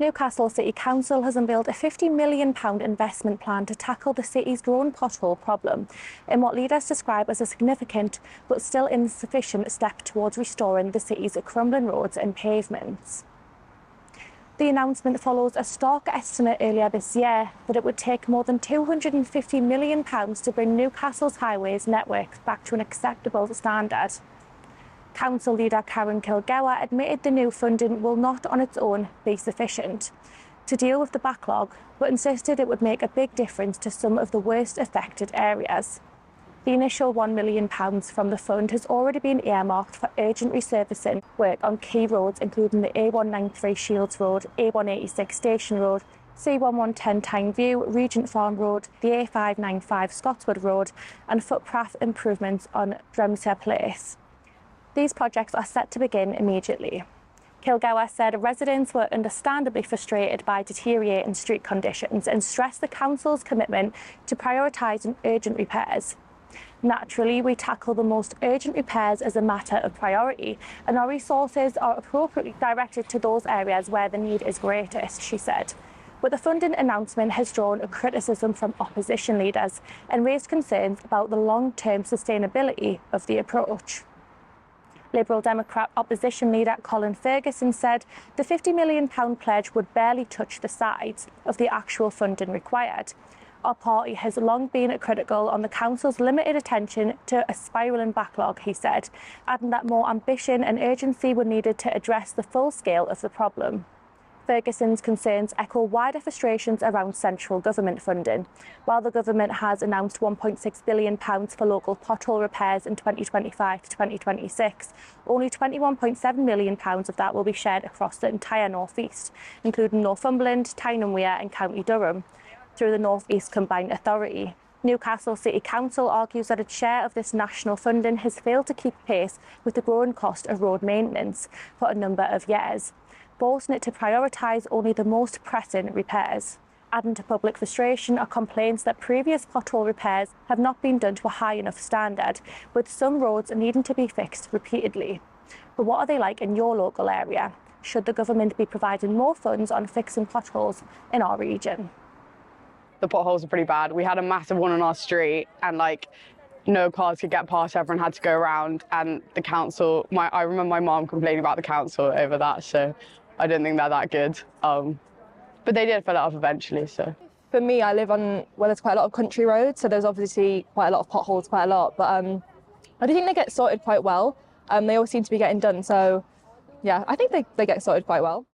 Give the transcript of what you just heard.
Newcastle City Council has unveiled a £50 million investment plan to tackle the city's growing pothole problem in what leaders describe as a significant but still insufficient step towards restoring the city's crumbling roads and pavements. The announcement follows a stark estimate earlier this year that it would take more than £250 million to bring Newcastle's highways network back to an acceptable standard. Council leader Karen Kilgour admitted the new funding will not on its own be sufficient to deal with the backlog, but insisted it would make a big difference to some of the worst affected areas. The initial £1 million from the fund has already been earmarked for urgent resurfacing work on key roads including the A193 Shields Road, A186 Station Road, C1110 Tyne View, Regent Farm Road, the A595 Scotswood Road and footpath improvements on Drumsare Place. These projects are set to begin immediately. Kilgour said residents were understandably frustrated by deteriorating street conditions and stressed the council's commitment to prioritising urgent repairs. Naturally, we tackle the most urgent repairs as a matter of priority, and our resources are appropriately directed to those areas where the need is greatest, she said. But the funding announcement has drawn a criticism from opposition leaders and raised concerns about the long-term sustainability of the approach. Liberal Democrat opposition leader Colin Ferguson said the £50 million pledge would barely touch the sides of the actual funding required. Our party has long been critical on the council's limited attention to a spiralling backlog, he said, adding that more ambition and urgency were needed to address the full scale of the problem. Ferguson's concerns echo wider frustrations around central government funding. While the government has announced £1.6 billion for local pothole repairs in 2025 to 2026, only £21.7 million of that will be shared across the entire North East, including Northumberland, Tyne and Wear and County Durham, through the North East Combined Authority. Newcastle City Council argues that its share of this national funding has failed to keep pace with the growing cost of road maintenance for a number of years, forcing it to prioritise only the most pressing repairs. Adding to public frustration are complaints that previous pothole repairs have not been done to a high enough standard, with some roads needing to be fixed repeatedly. But what are they like in your local area? Should the government be providing more funds on fixing potholes in our region? The potholes are pretty bad. We had a massive one on our street and no cars could get past, everyone had to go around, and the council, I remember my mum complaining about the council over that, so I don't think they're that good. But they did fill it up eventually, so. For me, I live on, well, there's quite a lot of country roads, so there's obviously quite a lot of potholes, quite a lot, but I do think they get sorted quite well. They always seem to be getting done, so yeah, I think they get sorted quite well.